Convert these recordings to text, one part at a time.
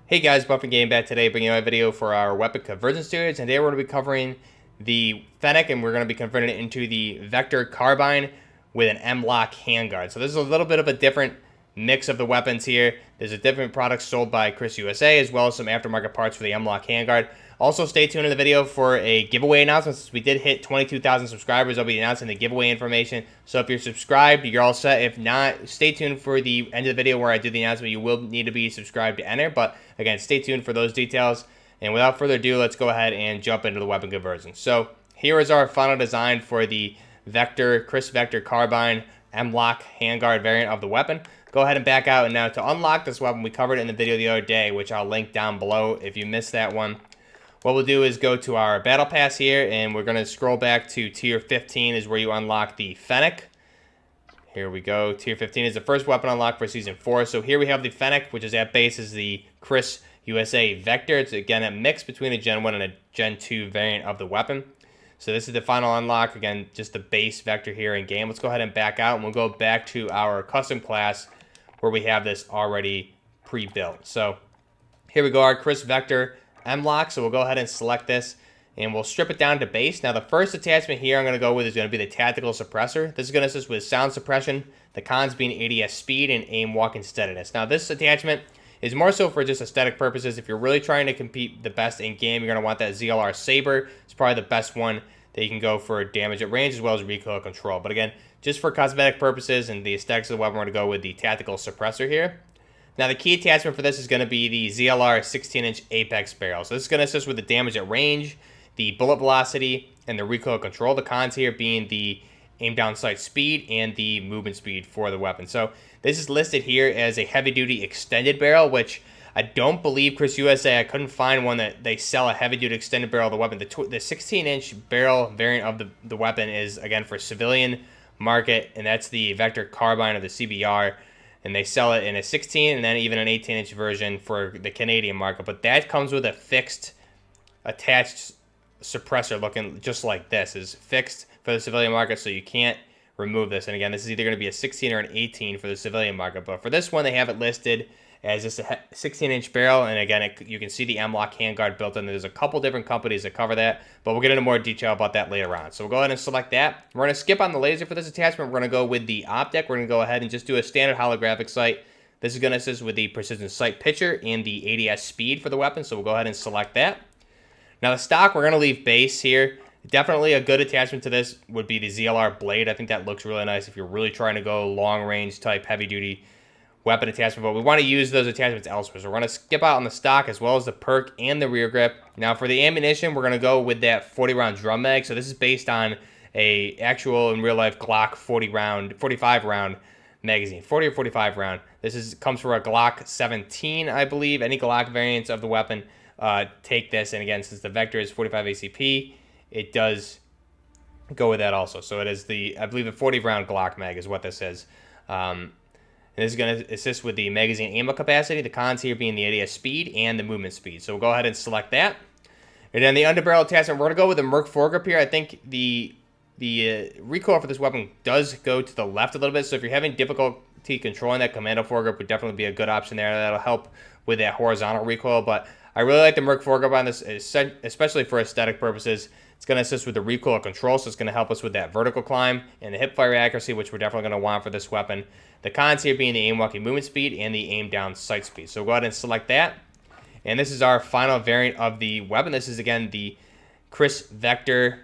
Hey guys, Buffing Game back today, bringing you a video for our weapon conversion series, and today we're going to be covering the Fennec, and we're going to be converting it into the Vector carbine with an M-LOK handguard. So this is a little bit of a different mix of the weapons here. There's a different product sold by Kriss USA, as well as some aftermarket parts for the M-LOK handguard. Also, stay tuned in the video for a giveaway announcement. Since we did hit 22,000 subscribers, I'll be announcing the giveaway information. So if you're subscribed, you're all set. If not, stay tuned for the end of the video where I do the announcement. You will need to be subscribed to enter. But again, stay tuned for those details. And without further ado, let's go ahead and jump into the weapon conversion. So here is our final design for the Kris Vector carbine M-LOK handguard variant of the weapon. Go ahead and back out. And now to unlock this weapon, we covered it in the video the other day, which I'll link down below if you missed that one. What we'll do is go to our battle pass here, and we're going to scroll back to tier 15 is where you unlock the Fennec. Here we go. Tier 15 is the first weapon unlocked for Season 4. So here we have the Fennec, which is at base is the Kriss USA Vector. It's, again, a mix between a Gen 1 and a Gen 2 variant of the weapon. So this is the final unlock. Again, just the base Vector here in game. Let's go ahead and back out, and we'll go back to our custom class where we have this already pre-built. So here we go, our Kris Vector M-LOK. So we'll go ahead and select this, and we'll strip it down to base. Now the first attachment here I'm going to go with is going to be the tactical suppressor. This is going to assist with sound suppression, the cons being ADS speed and aim, walk, and steadiness. Now this attachment is more so for just aesthetic purposes. If you're really trying to compete the best in game, you're going to want that ZLR Saber. It's probably the best one that you can go for damage at range as well as recoil control. But again, just for cosmetic purposes and the aesthetics of the weapon, we're going to go with the tactical suppressor here. Now, the key attachment for this is going to be the ZLR 16-inch Apex barrel. So this is going to assist with the damage at range, the bullet velocity, and the recoil control. The cons here being the aim down sight speed and the movement speed for the weapon. So this is listed here as a heavy-duty extended barrel, which I don't believe Kriss USA, I couldn't find one that they sell a heavy-duty extended barrel of the weapon. The 16-inch barrel variant of the weapon is, again, for civilian market, and that's the Vector carbine of the CBR. And they sell it in a 16 and then even an 18-inch version for the Canadian market. But that comes with a fixed attached suppressor looking just like this. Is fixed for the civilian market, so you can't remove this. And again, this is either going to be a 16 or an 18 for the civilian market. But for this one, they have it listed as just a 16-inch barrel. And again, you can see the M-LOK handguard built in. There's a couple different companies that cover that, but we'll get into more detail about that later on. So we'll go ahead and select that. We're going to skip on the laser for this attachment. We're going to go with the OPTIC. We're going to go ahead and just do a standard holographic sight. This is going to assist with the precision sight picture and the ADS speed for the weapon. So we'll go ahead and select that. Now the stock, we're going to leave base here. Definitely a good attachment to this would be the ZLR blade. I think that looks really nice if you're really trying to go long range type heavy duty weapon attachment, but we want to use those attachments elsewhere. So we're going to skip out on the stock as well as the perk and the rear grip. Now for the ammunition, we're going to go with that 40-round drum mag. So this is based on a actual in real life Glock 45 round magazine, 40 or 45 round. This comes for a Glock 17, I believe. Any Glock variants of the weapon take this, and again, since the Vector is 45 ACP, it does go with that also. So it is I believe a 40 round Glock mag is what this is. And this is going to assist with the magazine ammo capacity, the cons here being the ADS speed and the movement speed. So we'll go ahead and select that. And then the underbarrel attachment, we're going to go with the M-LOK foregrip here. I think the recoil for this weapon does go to the left a little bit. So if you're having difficulty controlling that, commando foregrip would definitely be a good option there. That'll help with that horizontal recoil. But I really like the M-LOK foregrip on this, especially for aesthetic purposes. It's going to assist with the recoil control, so it's going to help us with that vertical climb and the hip fire accuracy, which we're definitely going to want for this weapon. The cons here being the aim walking movement speed and the aim down sight speed. So we'll go ahead and select that. And this is our final variant of the weapon. This is, again, the Kris Vector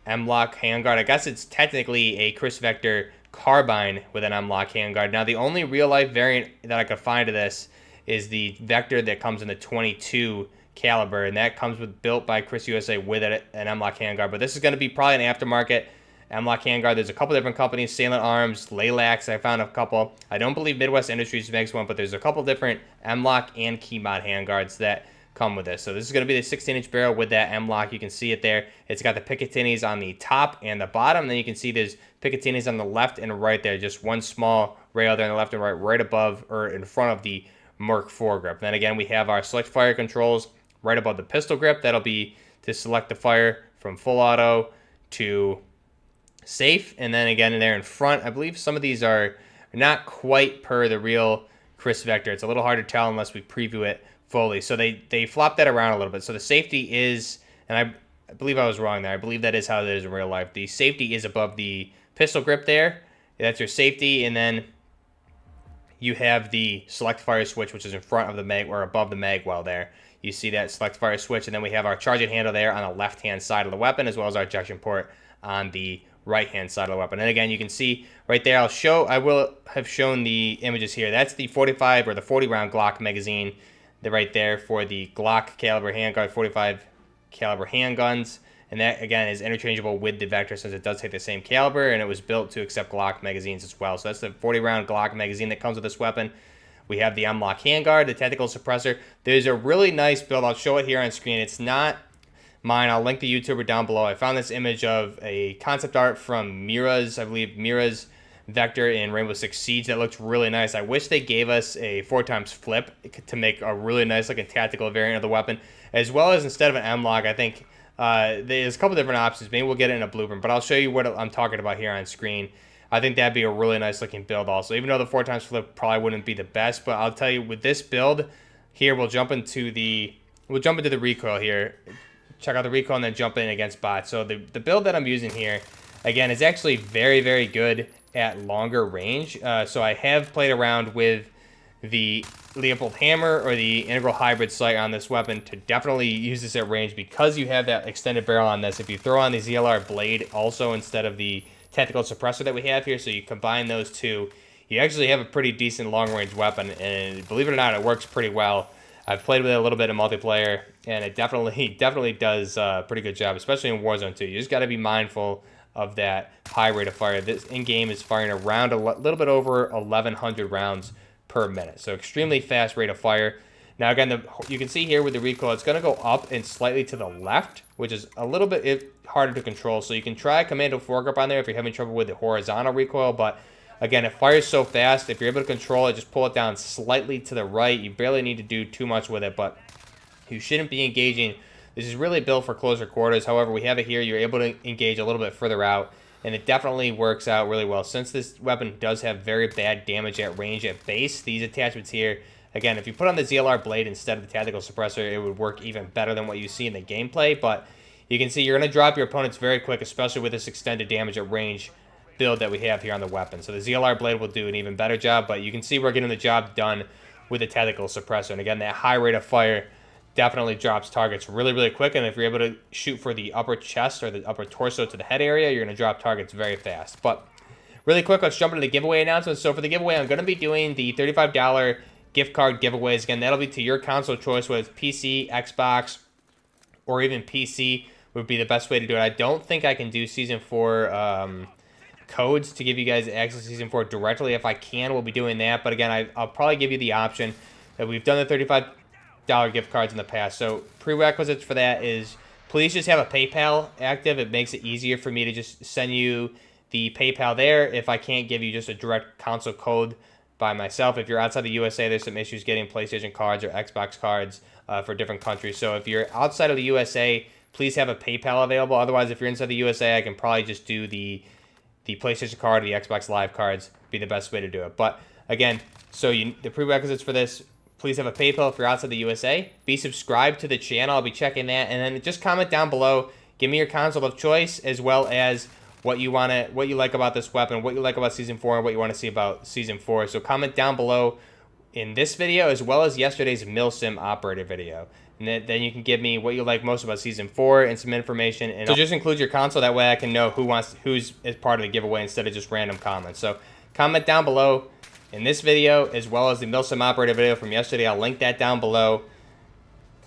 M-LOK handguard. I guess it's technically a Kris Vector carbine with an M-LOK handguard. Now, the only real-life variant that I could find of this is the Vector that comes in the 22 caliber, and that comes built by Kriss USA with an M-LOK handguard. But this is going to be probably an aftermarket M-LOK handguard. There's a couple different companies, Salient Arms, Laylax, I found a couple. I don't believe Midwest Industries makes one, but there's a couple different M-LOK and Keymod handguards that come with this. So this is going to be the 16-inch barrel with that M-LOK. You can see it there. It's got the Picatinis on the top and the bottom. Then you can see there's Picatinis on the left and right there. Just one small rail there on the left and right above or in front of the M-LOK foregrip. Then again, we have our select fire controls right above the pistol grip. That'll be to select the fire from full auto to safe. And then again, in there in front, I believe some of these are not quite per the real Kris Vector. It's a little hard to tell unless we preview it fully. So they flop that around a little bit. So the safety is, and I believe I was wrong there. I believe that is how it is in real life. The safety is above the pistol grip there. That's your safety, and then you have the select fire switch, which is in front of the mag or above the mag well there. You see that select fire switch, and then we have our charging handle there on the left-hand side of the weapon, as well as our ejection port on the right-hand side of the weapon. And again, you can see right there, I will have shown the images here. That's the 45 or the 40 round Glock magazine right there for the Glock caliber handgun, 45 caliber handguns. And that, again, is interchangeable with the Vector since it does take the same caliber, and it was built to accept Glock magazines as well. So that's the 40-round Glock magazine that comes with this weapon. We have the M-LOK handguard, the tactical suppressor. There's a really nice build. I'll show it here on screen. It's not mine. I'll link the YouTuber down below. I found this image of a concept art from Mira's, I believe, Mira's Vector in Rainbow Six Siege that looks really nice. I wish they gave us a 4x flip to make a really nice looking tactical variant of the weapon, as well as instead of an M-LOK, I think there's a couple different options. Maybe we'll get it in a blueprint, but I'll show you what I'm talking about here on screen. I think that'd be a really nice looking build also, even though the 4x flip probably wouldn't be the best. But I'll tell you, with this build here, we'll jump into the recoil here. Check out the recoil and then jump in against bots. So the build that I'm using here, again, is actually very, very good at longer range. So I have played around with the Leopold hammer or the integral hybrid sight on this weapon to definitely use this at range because you have that extended barrel on this. If you throw on the ZLR blade also instead of the tactical suppressor that we have here, so you combine those two, you actually have a pretty decent long range weapon, and believe it or not, it works pretty well. I've played with it a little bit in multiplayer, and it definitely does a pretty good job, especially in Warzone 2. You just got to be mindful of that high rate of fire. This in-game is firing around a little bit over 1,100 rounds per minute, so extremely fast rate of fire. Now again, you can see here with the recoil, it's going to go up and slightly to the left, which is a little bit harder to control. So you can try commando foregrip on there if you're having trouble with the horizontal recoil, but again, it fires so fast, if you're able to control it, just pull it down slightly to the right. You barely need to do too much with it, but you shouldn't be engaging. This is really built for closer quarters. However, we have it here. You're able to engage a little bit further out, and it definitely works out really well. Since this weapon does have very bad damage at range at base, these attachments here, again, if you put on the ZLR blade instead of the tactical suppressor, it would work even better than what you see in the gameplay. But you can see you're going to drop your opponents very quick, especially with this extended damage at range build that we have here on the weapon. So the ZLR blade will do an even better job, but you can see we're getting the job done with the tactical suppressor. And again, that high rate of fire definitely drops targets really, really quick. And if you're able to shoot for the upper chest or the upper torso to the head area, you're going to drop targets very fast. But really quick, let's jump into the giveaway announcements. So for the giveaway, I'm going to be doing the $35 gift card giveaways. Again, that'll be to your console choice, whether it's PC, Xbox, or even PC would be the best way to do it. I don't think I can do Season 4 codes to give you guys access to Season 4 directly. If I can, we'll be doing that. But again, I'll probably give you the option that we've done the $35 gift cards in the past. So prerequisites for that is please just have a PayPal active. It makes it easier for me to just send you the PayPal there if I can't give you just a direct console code by myself. If you're outside the USA, there's some issues getting PlayStation cards or Xbox cards for different countries. So if you're outside of the USA, please have a PayPal available. Otherwise, if you're inside the USA, I can probably just do the PlayStation card or the Xbox Live cards be the best way to do it. But again, so the prerequisites for this, please have a PayPal if you're outside the USA. Be subscribed to the channel. I'll be checking that. And then just comment down below. Give me your console of choice, as well as what you like about this weapon, what you like about Season 4, and what you want to see about Season 4. So comment down below in this video, as well as yesterday's Milsim operator video. And then you can give me what you like most about Season 4 and some information. And so just include your console. That way I can know who's as part of the giveaway instead of just random comments. So comment down below in this video, as well as the Milsim operator video from yesterday. I'll link that down below.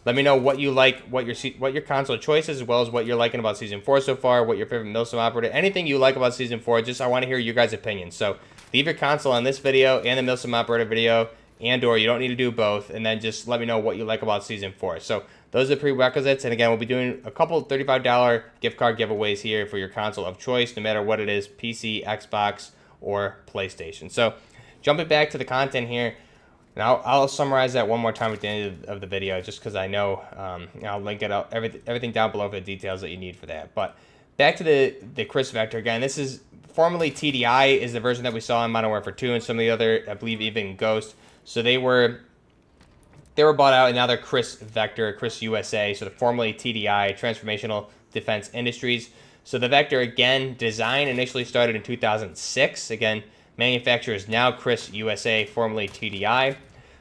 Let me know what you like, what your console choice is, as well as what you're liking about Season 4 so far, what your favorite Milsim operator, anything you like about Season 4. I want to hear your guys' opinions. So leave your console on this video and the Milsim operator video, and/or you don't need to do both, and then just let me know what you like about Season 4. So those are the prerequisites, and again, we'll be doing a couple $35 gift card giveaways here for your console of choice, no matter what it is, PC, Xbox, or PlayStation. So jumping back to the content here, and I'll summarize that one more time at the end of the video, just because I know I'll link it up, everything down below for the details that you need for that. But back to the Kris Vector. Again, this is formerly TDI, is the version that we saw in Modern Warfare 2 and some of the other, I believe even Ghost. So they're they were bought out, and now they're Kris Vector, Kris USA, so they're formerly TDI, Transformational Defense Industries. So the Vector, again, design initially started in 2006. Again, manufacturer is now Kris USA, formerly TDI.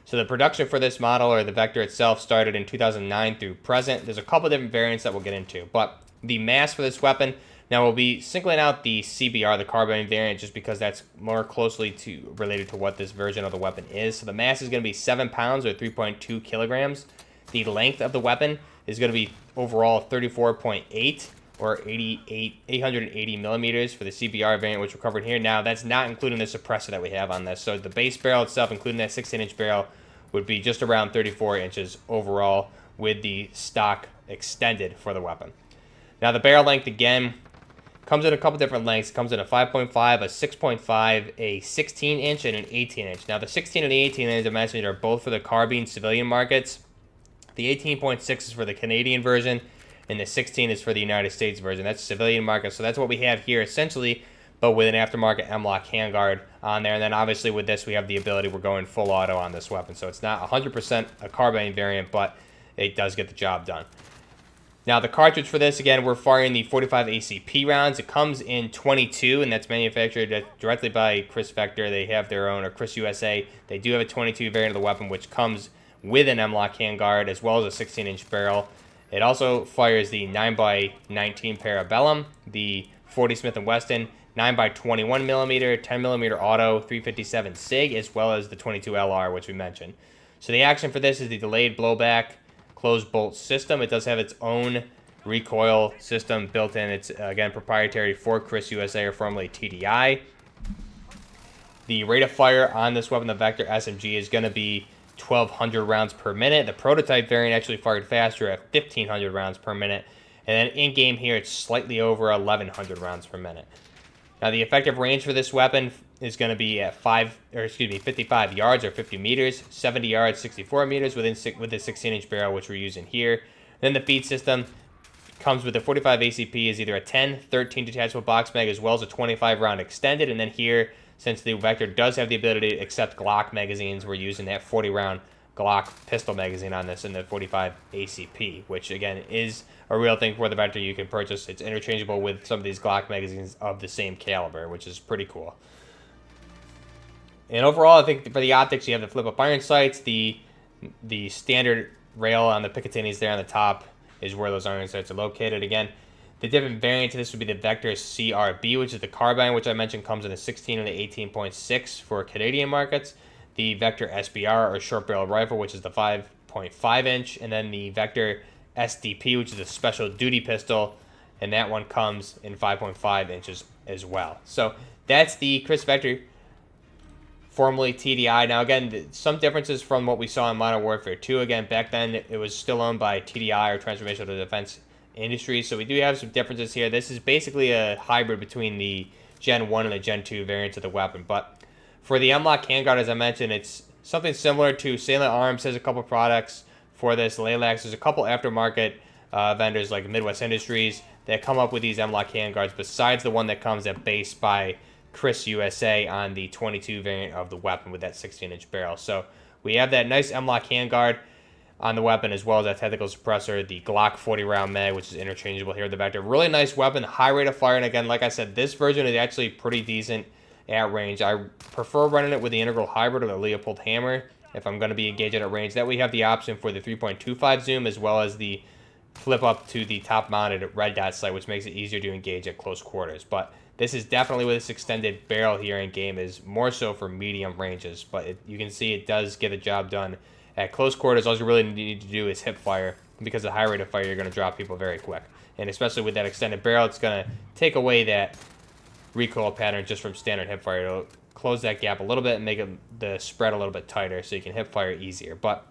So the production for this model, or the Vector itself, started in 2009 through present. There's a couple different variants that we'll get into, but the mass for this weapon, now we'll be singling out the CBR, the carbine variant, just because that's more closely related to what this version of the weapon is. So the mass is going to be 7 pounds, or 3.2 kilograms. The length of the weapon is going to be overall 34.8, or 880 millimeters for the CBR variant, which we're covering here. Now, that's not including the suppressor that we have on this. So the base barrel itself, including that 16-inch barrel, would be just around 34 inches overall with the stock extended for the weapon. Now, the barrel length, again, comes in a couple different lengths. It comes in a 5.5, a 6.5, a 16-inch, and an 18-inch. Now, the 16 and the 18, as I mentioned, are both for the carbine civilian markets. The 18.6 is for the Canadian version, and the 16 is for the United States version. That's civilian market. So that's what we have here, essentially, but with an aftermarket M-LOK handguard on there. And then obviously with this, we have the ability, we're going full auto on this weapon. So it's not 100% a carbine variant, but it does get the job done. Now the cartridge for this, again, we're firing the 45 ACP rounds. It comes in 22, and that's manufactured directly by Kris Vector. They have their own, or Kris USA. They do have a 22 variant of the weapon, which comes with an M-LOK handguard as well as a 16-inch barrel. It also fires the 9x19 Parabellum, the 40 Smith & Wesson 9x21 millimeter, 10 millimeter auto, 357 SIG, as well as the 22 LR, which we mentioned. So the action for this is the delayed blowback closed bolt system. It does have its own recoil system built in. It's, again, proprietary for Kris USA, or formerly TDI. The rate of fire on this weapon, the Vector SMG, is going to be 1,200 rounds per minute. The prototype variant actually fired faster at 1,500 rounds per minute. And then in-game here, it's slightly over 1,100 rounds per minute. Now, the effective range for this weapon is going to be at 55 yards, or 50 meters, 70 yards, 64 meters with the 16-inch barrel, which we're using here. Then the feed system comes with the 45 ACP is either a 10, 13 detachable box mag, as well as a 25 round extended. And then here, since the Vector does have the ability to accept Glock magazines, we're using that 40 round Glock pistol magazine on this in the 45 ACP, which again is a real thing for the Vector. You can purchase. It's interchangeable with some of these Glock magazines of the same caliber, which is pretty cool. And overall, I think for the optics, you have the flip-up iron sights. The standard rail on the Picatinis there on the top is where those iron sights are located. Again, the different variant to this would be the Vector CRB, which is the carbine, which I mentioned comes in the 16 and the 18.6 for Canadian markets. The Vector SBR, or short barrel rifle, which is the 5.5 inch, and then the Vector SDP, which is a special duty pistol, and that one comes in 5.5 inches as well. So that's the Kris Vector, formerly TDI. Now again, some differences from what we saw in Modern Warfare 2. Again, back then it was still owned by TDI, or Transformational Defense Industries, so we do have some differences here. This is basically a hybrid between the Gen 1 and the Gen 2 variants of the weapon, but for the M-LOK handguard, as I mentioned, it's something similar to Salient Arms has a couple products for this. Laylax, there's a couple aftermarket vendors like Midwest Industries that come up with these M-LOK handguards, besides the one that comes at base by Kris USA on the 22 variant of the weapon with that 16-inch barrel. So we have that nice M-LOK handguard on the weapon, as well as that tactical suppressor, the Glock 40 round mag, which is interchangeable here with the Vector. Really nice weapon, high rate of fire, and again, like I said, this version is actually pretty decent at range. I prefer running it with the integral hybrid or the Leopold hammer if I'm going to be engaging at range. That we have the option for the 3.25 zoom, as well as the flip up to the top mounted red dot sight, which makes it easier to engage at close quarters. But this is definitely, with this extended barrel here in game, is more so for medium ranges, but you can see it does get the job done at close quarters. All you really need to do is hip fire, because the high rate of fire, you're going to drop people very quick. And especially with that extended barrel, it's going to take away that recoil pattern just from standard hip fire. It'll close that gap a little bit and make the spread a little bit tighter, so you can hip fire easier. But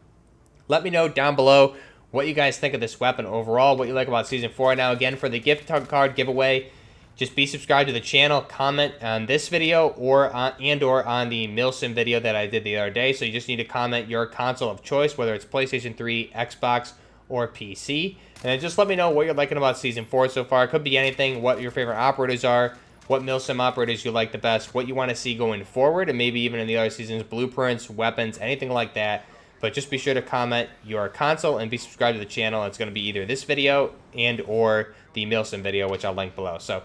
let me know down below what you guys think of this weapon overall, what you like about Season 4. Now, again, for the gift card giveaway, just be subscribed to the channel, comment on this video or on the Milsim video that I did the other day. So you just need to comment your console of choice, whether it's PlayStation 3, Xbox, or PC. And then just let me know what you're liking about Season 4 so far. It could be anything, what your favorite operators are, what Milsim operators you like the best, what you want to see going forward, and maybe even in the other seasons, blueprints, weapons, anything like that. But just be sure to comment your console and be subscribed to the channel. It's going to be either this video and or the Milsim video, which I'll link below. So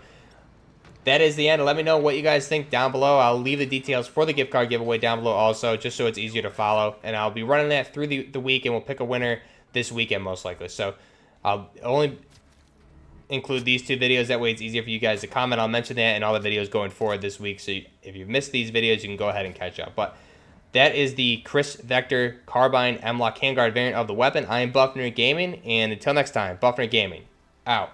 that is the end. Let me know what you guys think down below. I'll leave the details for the gift card giveaway down below also, just so it's easier to follow. And I'll be running that through the week, and we'll pick a winner this weekend most likely. So I'll only include these 2 videos. That way it's easier for you guys to comment. I'll mention that in all the videos going forward this week. So if you've missed these videos, you can go ahead and catch up. But that is the Kris Vector carbine M-LOK handguard variant of the weapon. I am Buff Nerd Gaming, and until next time, Buff Nerd Gaming out.